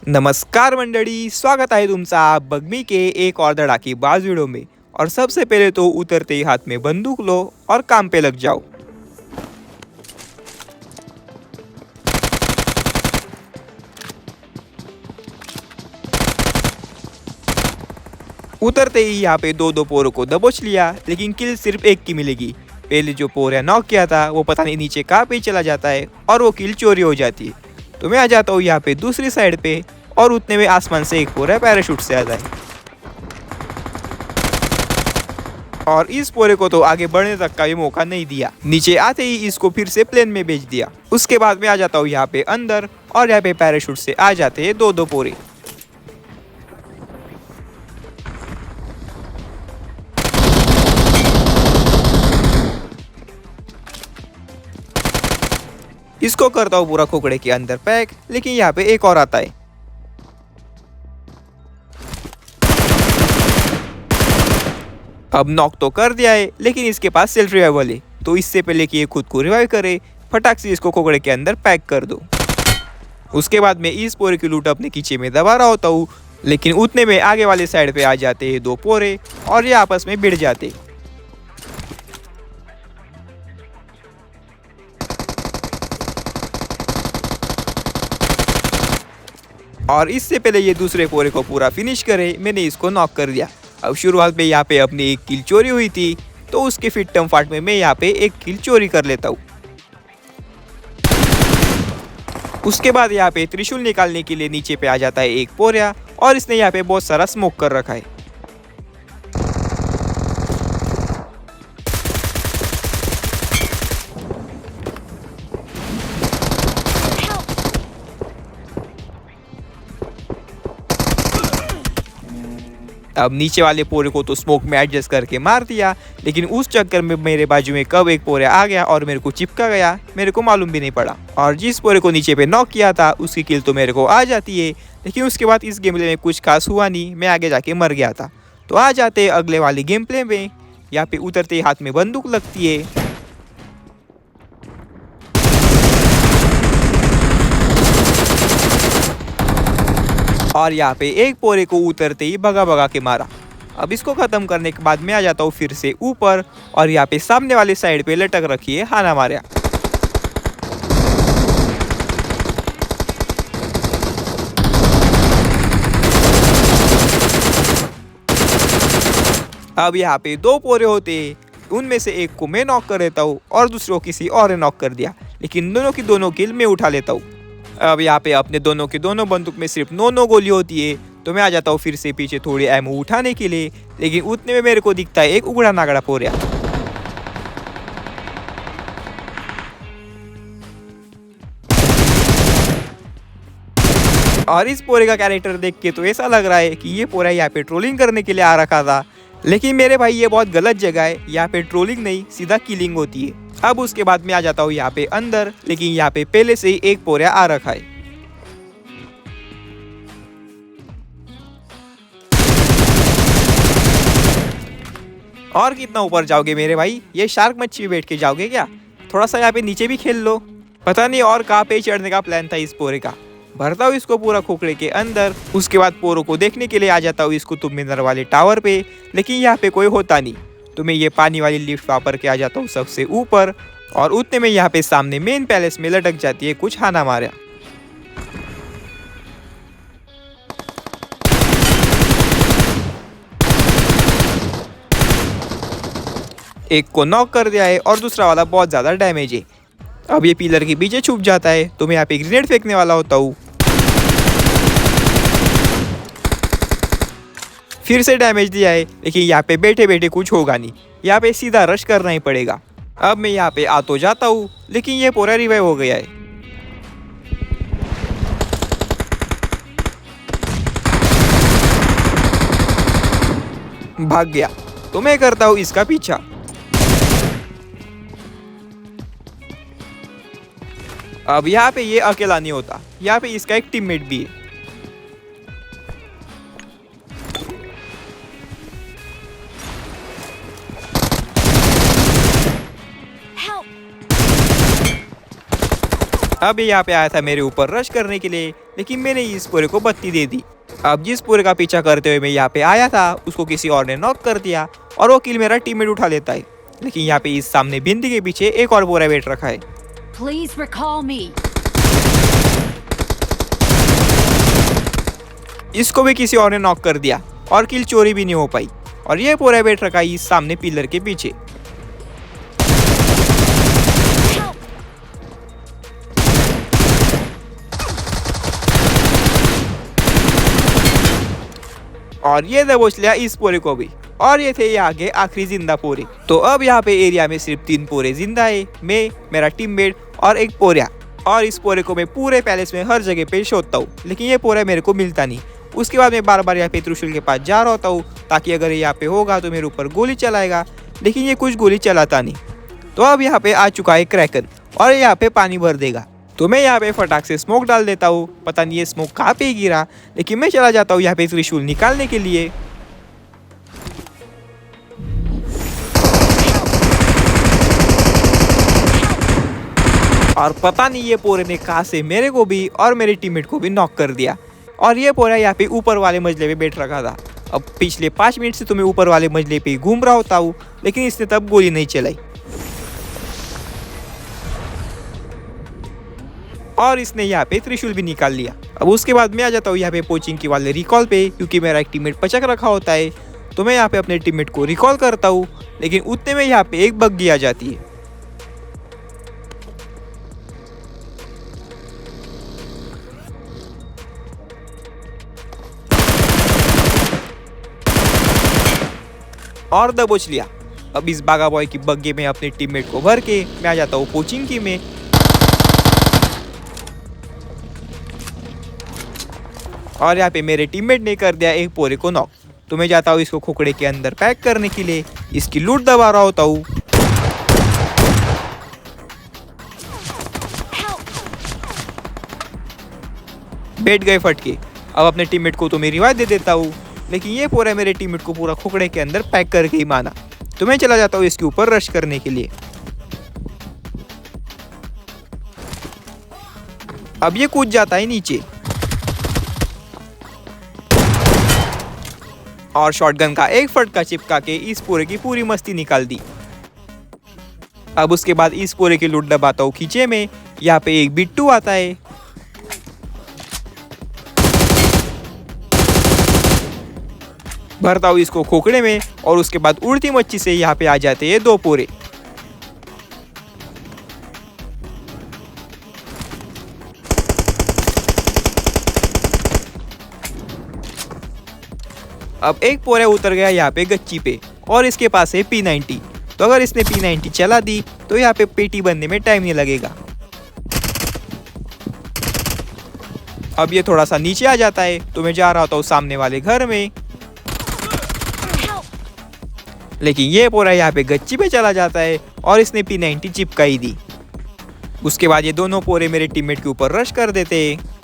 नमस्कार मंडळी, स्वागत आहे तुमचा बग्मी के एक और धड़ाकेबाज वीडियो में। और सबसे पहले तो उतरते ही हाथ में बंदूक लो और काम पे लग जाओ। उतरते ही यहाँ पे दो पोरों को दबोच लिया, लेकिन किल सिर्फ एक की मिलेगी। पहले जो पोर नॉक किया था वो पता नहीं नीचे कहाँ पे चला जाता है और वो किल चोरी हो जाती है। तो मैं आ जाता हूँ यहाँ पे दूसरी साइड पे और उतने में आसमान से एक पोरा पैराशूट से आता है और इस पोरे को तो आगे बढ़ने तक का भी मौका नहीं दिया। नीचे आते ही इसको फिर से प्लेन में भेज दिया। उसके बाद मैं आ जाता हूँ यहाँ पे अंदर और यहाँ पे पैराशूट से आ जाते हैं दो पोरे। इसको करता हूँ पूरा खोखड़े के अंदर पैक, लेकिन यहाँ पे एक और आता है। अब नॉक तो कर दिया है, लेकिन इसके पास सेल्फ रिवाइवल है, तो इससे पहले कि ये खुद को रिवाइव करे फटाक से इसको खोखड़े के अंदर पैक कर दो। उसके बाद मैं इस पोरे की लूट अपने कीचे में दबा रहा होता हूँ, लेकिन उतने में आगे वाले साइड पे आ जाते हैं दो पोरे और ये आपस में भिड़ जाते। और इससे पहले ये दूसरे पोरे को पूरा फिनिश करे मैंने इसको नॉक कर दिया। अब शुरुआत में यहाँ पे अपनी एक किल चोरी हुई थी, तो उसके फिट टर्म फाट में मैं यहाँ पे एक किल चोरी कर लेता हूँ। उसके बाद यहाँ पे त्रिशूल निकालने के लिए नीचे पे आ जाता है एक पोरिया और इसने यहाँ पे बहुत सारा स्मोक कर रखा है। अब नीचे वाले पोरे को तो स्मोक में एडजस्ट करके मार दिया, लेकिन उस चक्कर में मेरे बाजू में कब एक पोरे आ गया और मेरे को चिपका गया, मेरे को मालूम भी नहीं पड़ा। और जिस पोरे को नीचे पे नॉक किया था उसकी किल तो मेरे को आ जाती है, लेकिन उसके बाद इस गेम प्ले में कुछ खास हुआ नहीं, मैं आगे जाके मर गया था। तो आ जाते अगले वाले गेम प्ले में। यहाँ पे उतरते हाथ में बंदूक लगती है और यहाँ पे एक पोरे को उतरते ही भगा के मारा। अब इसको खत्म करने के बाद मैं आ जाता हूँ फिर से ऊपर और यहाँ पे सामने वाली साइड पे लटक रखी है हाना मारिया। अब यहाँ पे दो पोरे होते हैं, उनमें से एक को मैं नॉक कर देता हूँ और दूसरे को किसी और ने नॉक कर दिया, लेकिन दोनों की दोनों किल मैं उठा लेता हूँ। अब यहाँ पे अपने दोनों की दोनों बंदूक में सिर्फ 9 गोली होती है, तो मैं आ जाता हूँ फिर से पीछे थोड़ी एमो उठाने के लिए, लेकिन उतने में मेरे को दिखता है एक उगड़ा नागड़ा पोरिया। और इस पोरे का कैरेक्टर देख के तो ऐसा लग रहा है कि ये पोरा यहाँ पे ट्रोलिंग करने के लिए आ रखा था, लेकिन मेरे भाई ये बहुत गलत जगह है, यहाँ पे ट्रोलिंग नहीं सीधा किलिंग होती है। अब उसके बाद मैं आ जाता हूँ यहाँ पे अंदर, लेकिन यहाँ पे पहले से ही एक पोरिया आ रखा है। और कितना ऊपर जाओगे मेरे भाई, ये शार्क मच्छी में बैठ के जाओगे क्या? थोड़ा सा यहाँ पे नीचे भी खेल लो। पता नहीं और कहाँ पे चढ़ने का प्लान था इस पोरे का। भरता हूँ इसको पूरा खोखड़े के अंदर। उसके बाद पोरों को देखने के लिए आ जाता हूँ इस कुतुब मीनार वाले टावर पे, लेकिन यहाँ पे कोई होता नहीं, तो मैं ये पानी वाली लिफ्ट वापर के आ जाता हूँ सबसे ऊपर और उतने में यहाँ पे सामने मेन पैलेस में लटक जाती है कुछ हाना मारिया। एक को नॉक कर दिया है और दूसरा वाला बहुत ज्यादा डैमेज है। अब ये पिलर के पीछे छुप जाता है, तो मैं यहाँ पे ग्रेनेड फेंकने वाला होता हूँ। फिर से डैमेज दिया है, लेकिन यहाँ पे बैठे बैठे कुछ होगा नहीं, यहाँ पे सीधा रश करना ही पड़ेगा। अब मैं यहाँ पे आ तो जाता हूँ, लेकिन ये पूरा रिवाइव हो गया है। भाग गया, तो मैं करता हूँ इसका पीछा। अब यहाँ पे ये अकेला नहीं होता, यहाँ पे इसका एक टीममेट भी है। अब ये यहाँ पे आया था मेरे ऊपर रश करने के लिए, लेकिन मैंने इस पूरे को बत्ती दे दी। अब जिस पूरे का पीछा करते हुए मैं यहाँ पे आया था उसको किसी और ने नॉक कर दिया और वो किल मेरा टीममेट उठा लेता है। लेकिन यहाँ पे इस सामने भिंडी के पीछे एक और पूरा वेट रखा है। Please recall me. इसको भी किसी और ने नॉक कर दिया और किल चोरी भी नहीं हो पाई। और ये पूरा वेट रखा है इस सामने पिलर के पीछे। और ये दबोच लिया इस पूरे को भी। और ये थे ये आगे आखिरी जिंदा पूरे। तो अब यहाँ पे एरिया में सिर्फ 3 पूरे जिंदा है, मैं, मेरा टीममेट और एक पोरिया। और इस पोरे को मैं पूरे पैलेस में हर जगह पे शोधता हूँ, लेकिन ये पोरा मेरे को मिलता नहीं। उसके बाद मैं बार बार यहाँ पे त्रिशूल के पास जा रहा होता हूँ ताकि अगर ये यहाँ पे होगा तो मेरे ऊपर गोली चलाएगा, लेकिन ये कुछ गोली चलाता नहीं। तो अब यहाँ पे आ चुका है क्रैकन और यहाँ पे पानी भर देगा। तो मैं यहाँ पे फटाक से स्मोक डाल देता हूँ। पता नहीं ये स्मोक कहाँ पे गिरा, लेकिन मैं चला जाता हूँ यहाँ पे त्रिशूल निकालने के लिए। और पता नहीं ये पोरे ने कहाँ से मेरे को भी और मेरे टीममेट को भी नॉक कर दिया। और ये पोरा यहाँ पे ऊपर वाले मंजिले पे बैठ रखा था। अब पिछले 5 मिनट से तो मैं ऊपर वाले मंजिले पे घूम रहा होता हूँ, लेकिन इसने तब गोली नहीं चलाई। और इसने यहाँ पे त्रिशूल भी निकाल लिया। अब उसके बाद मैं आ जाता हूँ यहाँ पे पोचिंग की वाले रिकॉल पे, क्योंकि मेरा एक टीममेट पचक रखा होता है। तो मैं यहाँ पे अपने टीममेट को रिकॉल करता हूँ, लेकिन उतने में यहाँ पे एक बग्गी आ जाती है। और दबोच लिया। अब इस बागा बॉय की बग्गी में अपने टीममेट को भर के मैं आ जाता हूँ पोचिंग की में। और यहाँ पे मेरे टीममेट ने कर दिया एक पोरे को नॉक। तो मैं जाता हूँ इसको खोखड़े के अंदर पैक करने के लिए, इसकी लूट दबा रहा होता हूँ। बैठ गए फटके। अब अपने टीममेट को तो मैं रिवाइव दे देता हूँ, लेकिन ये पोरा मेरे टीममेट को पूरा खोखड़े के अंदर पैक करके ही माना। तो मैं चला जाता हूँ इसके ऊपर रश करने के लिए। अब ये कूद जाता है नीचे और शॉटगन का एक फटका चिपका के इस पूरे की पूरी मस्ती निकाल दी। अब उसके बाद इस पूरे की लूट दबाता हूँ खींचे में। यहाँ पे एक बिट्टू आता है। भरता हूँ इसको खोखड़े में और उसके बाद उड़ती मच्छी से यहाँ पे आ जाते हैं 2 पूरे। अब एक पोरा उतर गया यहाँ पे गच्ची पे और इसके पास है P90। तो अगर इसने P90 चला दी तो यहाँ पे पेटी बनने में टाइम नहीं लगेगा। अब ये थोड़ा सा नीचे आ जाता है, तो मैं जा रहा होता हूँ सामने वाले घर में, लेकिन ये पोरा यहाँ पे गच्ची पे चला जाता है और इसने P90 चिपका ही दी। उसके बाद ये दोनों पोरे मेरे टीममेट के ऊपर रश कर देते हैं।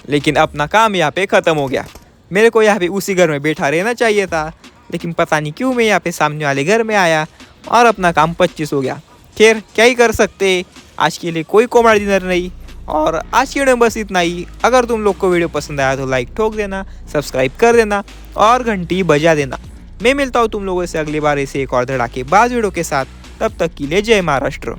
लेकिन अपना काम यहाँ पे खत्म हो गया। मेरे को यहाँ पे उसी घर में बैठा रहना चाहिए था, लेकिन पता नहीं क्यों मैं यहाँ पे सामने वाले घर में आया और अपना काम 25 हो गया। खैर क्या ही कर सकते, आज के लिए कोई कॉमेडी डिनर नहीं। और आज की वीडियो में बस इतना ही। अगर तुम लोग को वीडियो पसंद आया तो लाइक ठोक देना, सब्सक्राइब कर देना और घंटी बजा देना। मैं मिलता हूँ तुम लोगों से अगली बार ऐसे एक और धड़ाकेबाज वीडियो के साथ। तब तक के लिए जय महाराष्ट्र।